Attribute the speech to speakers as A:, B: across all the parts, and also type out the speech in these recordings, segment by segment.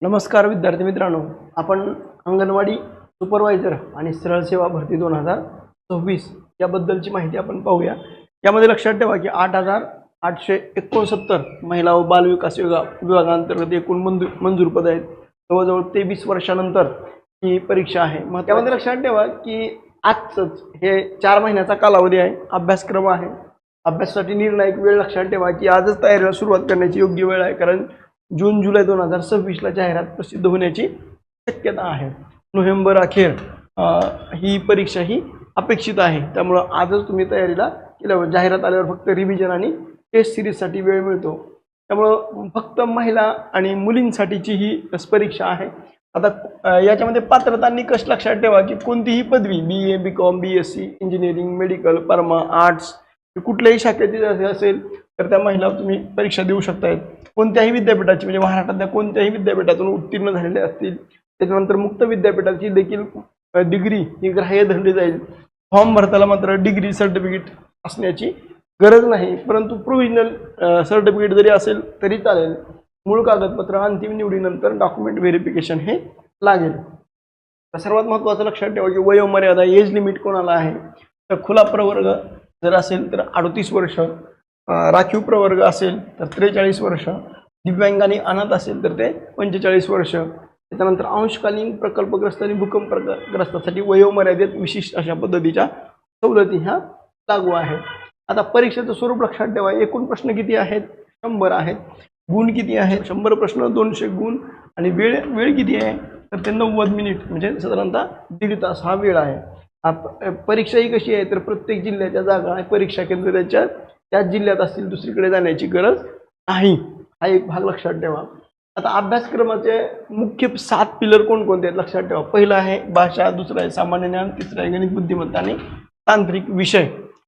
A: नमस्कार विद्यार्थी मित्रांनो, आपण अंगणवाडी सुपरवायझर आणि सरळ सेवा भरती 2026 याबद्दलची माहिती आपण पाहूया। यामध्ये लक्षात ठेवा की 8,869 महिला व बालविकास विभागांतर्गत एकूण मंजूर पद आहेत। जवळजवळ 23 वर्षानंतर ही परीक्षा आहे। मग त्यामध्ये लक्षात ठेवा की आजच हे 4 महिन्याचा कालावधी आहे, अभ्यासक्रम आहे। अभ्यासासाठी निर्णायक वेळ लक्षात ठेवा की आजच तयारीला सुरुवात करण्याची योग्य वेळ आहे, कारण जून जुलै 2026 ला जाहिरात प्रसिद्ध होण्याची शक्यता आहे। नोव्हेंबर अखेर ही परीक्षा ही अपेक्षित आहे, त्यामुळे आजच तुम्ही तयारीला केल्यावर जाहिरात आल्यावर फक्त रिव्हिजन आणि टेस्ट सिरीजसाठी वेळ मिळतो। त्यामुळे फक्त महिला आणि मुलींसाठीची ही परीक्षा आहे। आता याच्यामध्ये पात्रता निकष लक्षात ठेवा की कोणतीही पदवी BA BCom BSc engineering medical pharma arts कुठल्याही शाखेची असेल तर त्या महिला तुम्ही परीक्षा देऊ शकतायत। कोणत्याही विद्यापीठाची म्हणजे महाराष्ट्रातल्या कोणत्याही विद्यापीठातून उत्तीर्ण झालेले असतील। त्याच्यानंतर मुक्त विद्यापीठाची देखील डिग्री ही ग्राह्य धरली जाईल। फॉर्म भरताना मात्र डिग्री सर्टिफिकेट असण्याची गरज नाही, परंतु प्रोव्हिजनल सर्टिफिकेट जरी असेल तरी चालेल। मूळ कागदपत्र अंतिम निवडीनंतर डॉक्युमेंट व्हेरिफिकेशन हे लागेल। सर्वात महत्त्वाचं लक्षात ठेवा की वयोमर्यादा एज लिमिट कोणाला आहे तर खुला प्रवर्ग जर असेल तर 38 वर्ष, राखीव प्रवर्ग असेल तर 43 वर्ष, दिव्यांग आणि अनाथ असेल तर ते 45 वर्ष। त्याच्यानंतर अंशकालीन प्रकल्पग्रस्त आणि भूकंपग्रस्तासाठी वयोमर्यादेत विशिष्ट अशा पद्धतीच्या सवलती ह्या लागू आहेत। आता परीक्षेचं स्वरूप लक्षात ठेवा, एकूण प्रश्न किती आहेत 100 आहेत, गुण किती आहेत 100 प्रश्न 200 गुण, आणि वेळ किती आहे तर ते 90 मिनिट म्हणजे साधारणतः 1.5 तास हा वेळ आहे। परीक्षा ही कशी आहे तर प्रत्येक जिल्ह्याच्या जागा परीक्षा केंद्र त्याच जिल्ह्यात असतील, दुसरीकडे जाण्याची गरज नाही, हा एक भाग लक्षात ठेवा। आता अभ्यासक्रमाचे मुख्य 7 पिलर कोणकोणते आहेत लक्षात ठेवा। पहिला आहे भाषा, दुसरा आहे सामान्य ज्ञान, तिसरा आहे गणित बुद्धिमत्ता आणि तांत्रिक विषय।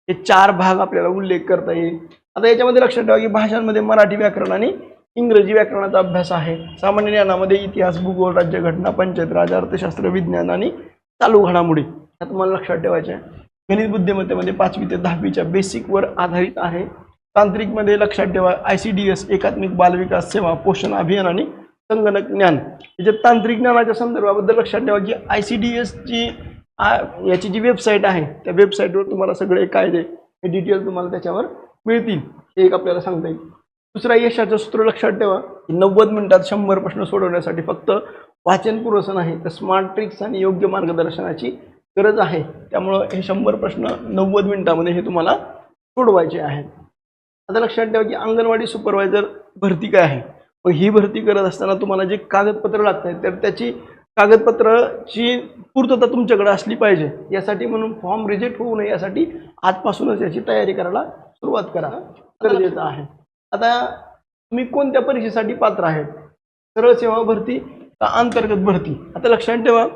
A: हे 4 भाग आपल्याला उल्लेख करता येईल। आता याच्यामध्ये लक्षात ठेवा की भाषांमध्ये मराठी व्याकरण आणि इंग्रजी व्याकरणाचा अभ्यास आहे। सामान्य ज्ञानामध्ये इतिहास, भूगोल, राज्यघटना, पंचायत राज, अर्थशास्त्र, विज्ञान आणि चालू घडामोडी हे तुम्हाला लक्षात ठेवायचे आहे। गणित बुद्धिमत्तेमध्ये 5वी ते 10वीच्या बेसिकवर आधारित आहे। तांत्रिकमध्ये लक्षात ठेवा ICDS एकात्मिक बालविकास सेवा, पोषण अभियान आणि संगणक ज्ञान। म्हणजे तांत्रिक ज्ञानाच्या संदर्भाबद्दल लक्षात ठेवा की ICDS ची याची जी वेबसाईट आहे त्या वेबसाईटवर तुम्हाला सगळे कायदे हे डिटेल तुम्हाला त्याच्यावर मिळतील, हे एक आपल्याला सांगता येईल। दुसरा यशाचं सूत्र लक्षात ठेवा की 90 मिनिटात 100 प्रश्न सोडवण्यासाठी फक्त वाचन पुरेसं नाही तर स्मार्ट ट्रिक्स आणि योग्य मार्गदर्शनाची गरज आहे। त्यामुळे हे 100 प्रश्न 90 मिनिटांमध्ये हे तुम्हाला सोडवायचे आहेत। आता लक्षात ठेवा की अंगणवाडी सुपरवायझर भरती काय आहे, मग ही भरती करत असताना तुम्हाला जे कागदपत्र लागतात तर त्याची कागदपत्राची पूर्तता तुमच्याकडे असली पाहिजे। यासाठी म्हणून फॉर्म रिजेक्ट होऊ नये यासाठी आजपासूनच याची तयारी करायला सुरुवात करा गरजेचं आहे। आता तुम्ही कोणत्या परीक्षेसाठी पात्र आहेत, सरळ सेवा भरती का अंतर्गत भरती? आता लक्षात ठेवा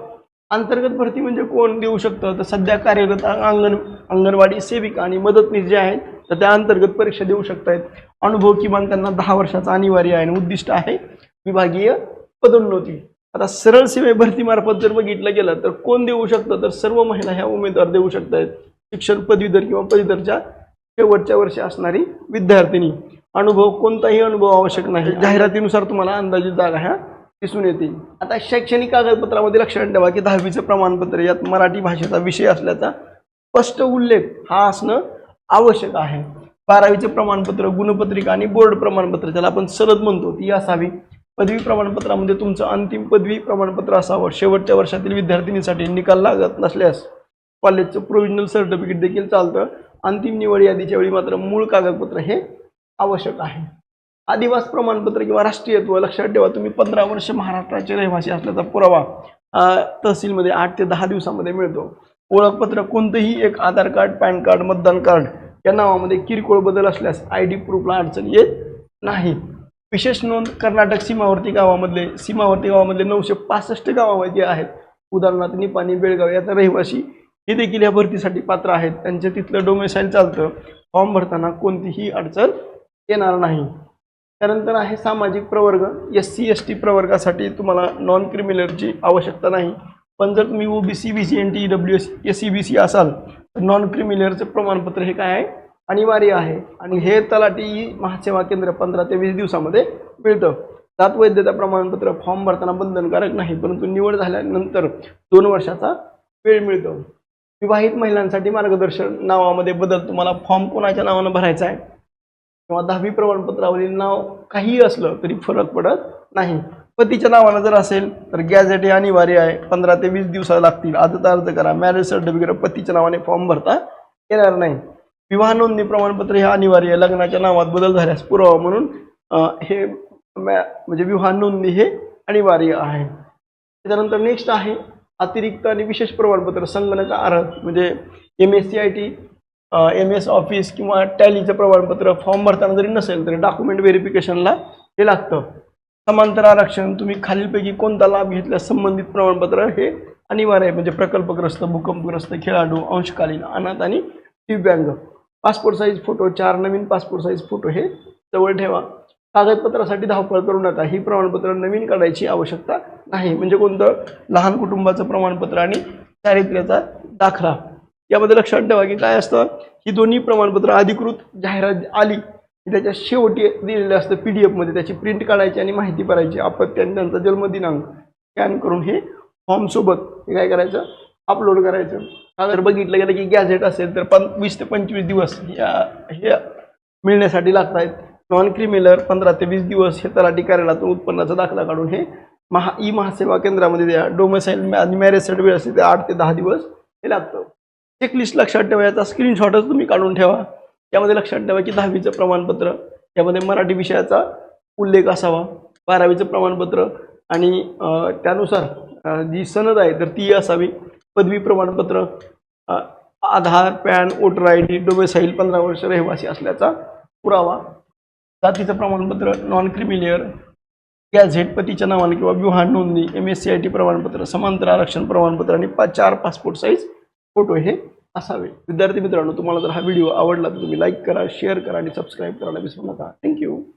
A: अंतर्गत भरती म्हणजे कोण देऊ शकतं तर सध्या कार्यरत अंगणवाडी सेविका आणि मदतनीस जे आहेत तर त्या अंतर्गत परीक्षा देऊ शकतात। अनुभव किमान त्यांना 10 वर्षाचा अनिवार्य आहे आणि उद्दिष्ट आहे विभागीय पदोन्नती। आता सरळ सेवा भरतीमार्फत जर बघितलं गेलं तर कोण देऊ शकतं तर सर्व महिला ह्या उमेदवार देऊ शकतात। शिक्षण पदवीधर किंवा पदवीधरच्या शेवटच्या वर्षी असणारी विद्यार्थिनी। अनुभव कोणताही अनुभव आवश्यक नाही, जाहिरातीनुसार तुम्हाला अंदाजित जागा ह्या दिसून येतील। आता शैक्षणिक कागदपत्रामध्ये लक्षात ठेवा की 10वीचं प्रमाणपत्र यात मराठी भाषेचा विषय असल्याचा स्पष्ट उल्लेख हा असणं आवश्यक आहे। 12वीचे प्रमाणपत्र, गुणपत्रिका आणि बोर्ड प्रमाणपत्र ज्याला आपण सरद म्हणतो ती असावी। पदवी प्रमाणपत्रामध्ये तुमचं अंतिम पदवी प्रमाणपत्र असावं। शेवटच्या वर्षातील विद्यार्थिनीसाठी निकाल लागत नसल्यास कॉलेजचं प्रोव्हिजनल सर्टिफिकेट देखील चालतं। अंतिम निवड यादीच्या वेळी मात्र मूळ कागदपत्र हे आवश्यक आहे। आदिवासी प्रमाणपत्र किंवा राष्ट्रीयत्व लक्षात ठेवा तुम्ही 15 वर्ष महाराष्ट्राचे रहिवासी असल्याचा पुरावा तहसीलमध्ये 8 ते 10 दिवसांमध्ये मिळतो। ओळखपत्र कोणतेही एक आधार कार्ड, पॅन कार्ड, मतदान कार्ड या नावामध्ये किरकोळ बदल असल्यास ID प्रूफला अडचण येत नाही। विशेष नोंद कर्नाटक सीमावर्ती गावामधले 965 गावामध्ये आहेत, उदाहरणार्थ निपाणी, बेळगाव याचा रहिवासी हे देखील या भरतीसाठी पात्र आहेत। त्यांचे तिथलं डोमेसाईल चालतं। फॉर्म भरताना कोणतीही अडचण येणार नाही। त्यानंतर आहे सामाजिक प्रवर्ग। SC ST प्रवर्गासाठी तुम्हाला नॉन क्रिमिनलची आवश्यकता नाही, पण जर तुम्ही OBC BC EWS SEBC असाल तर नॉन क्रिमिनलचं प्रमाणपत्र हे काय आहे अनिवार्य आहे। आणि हे तलाठी महासेवा केंद्र 15 ते 20 दिवसांमध्ये मिळतं। जात वैधता प्रमाणपत्र फॉर्म भरताना बंधनकारक नाही, परंतु निवड झाल्यानंतर 2 वर्षाचा वेळ मिळतो. विवाहित महिलांसाठी मार्गदर्शन. नावामध्ये बदल. तुम्हाला फॉर्म कोणाच्या नावानं भरायचा आहे किंवा 10वी प्रमाणपत्रावरील नाव काहीही असलं तरी फरक पडत नाही. पतीच्या नावानं जर असेल तर गॅझेट हे अनिवार्य आहे. 15 ते 20 दिवसाला लागतील. आजचा अर्ज करा. मॅरेज सर्टिफिकेट पतीच्या नावाने फॉर्म भरता येणार नाही. विवाह नोंदणी प्रमाणपत्र हे अनिवार्य आहे. लग्नाच्या नावात बदल झाल्यास पुरावा म्हणून हे म्हणजे विवाह नोंदणी हे अनिवार्य आहे. त्याच्यानंतर नेक्स्ट आहे अतिरिक्त आणि विशेष प्रमाणपत्र. संगणक अर्हत म्हणजे MSCIT, MS ऑफिस किंवा टॅलीचं प्रमाणपत्र फॉर्म भरताना जरी नसेल तरी डॉक्युमेंट व्हेरिफिकेशनला हे लागतं. समांतर आरक्षण. तुम्ही खालीलपैकी कोणता लाभ घेतल्यास संबंधित प्रमाणपत्र हे अनिवार्य आहे. म्हणजे प्रकल्पग्रस्त, भूकंपग्रस्त, खेळाडू, अंशकालीन, अनाथ आणि दिव्यांग. Passport size photo. 4 नवीन पासपोर्ट साईज फोटो हे जवळ ठेवा. कागदपत्रासाठी धावपळ करू नका. ही प्रमाणपत्र नवीन काढायची आवश्यकता नाही. म्हणजे कोणतं? लहान कुटुंबाचं प्रमाणपत्र आणि चारित्र्याचा दाखला. यामध्ये लक्षात ठेवा की काय असतं, ही दोन्ही प्रमाणपत्र अधिकृत जाहिरात आली की त्याच्या शेवटी दिलेलं असतं PDF मध्ये. त्याची प्रिंट काढायची आणि माहिती भरायची. अपत्य आणि त्यांचा जन्मदिनांक स्कॅन करून हे फॉर्म सोबत हे काय करायचं, अपलोड करायचं. अगर बघितलं गेलं की गॅझेट असेल तर 20 ते 25 दिवस हे मिळण्यासाठी लागत आहेत. नॉन क्रिमिनल 15 ते 20 दिवस. हे तलाठी कार्यालयातून उत्पन्नाचा दाखला काढून हे महासेवा केंद्रामध्ये द्या. डोमेसाईल आणि मॅरेज सर्टिफिकेट असेल ते 8 ते 10 दिवस हे लागतं. चेकलिस्ट लक्षात ठेवा. याचा स्क्रीनशॉटच तुम्ही काढून ठेवा. यामध्ये लक्षात ठेवा की 10वीचं प्रमाणपत्र, यामध्ये मराठी विषयाचा उल्लेख असावा. 12वीचं प्रमाणपत्र आणि त्यानुसार जी सनद आहे तर ती असावी. पदवी प्रमाणपत्र, आधार, पॅन, वोटर ID, डोमेसाईल 15 वर्ष रहिवासी असल्याचा पुरावा. जातीचं प्रमाणपत्र, नॉन क्रिमिलियर, गॅझेट पतीच्या नावाने किंवा विवाह नोंदणी, MSCIT प्रमाणपत्र, समांतर आरक्षण प्रमाणपत्र आणि 4 पासपोर्ट साईज फोटो हे असावे. विद्यार्थी मित्रांनो, तुम्हाला जर हा व्हिडिओ आवडला तर तुम्ही लाईक करा, शेअर करा आणि सबस्क्राईब करायला विसरू नका. थँक्यू.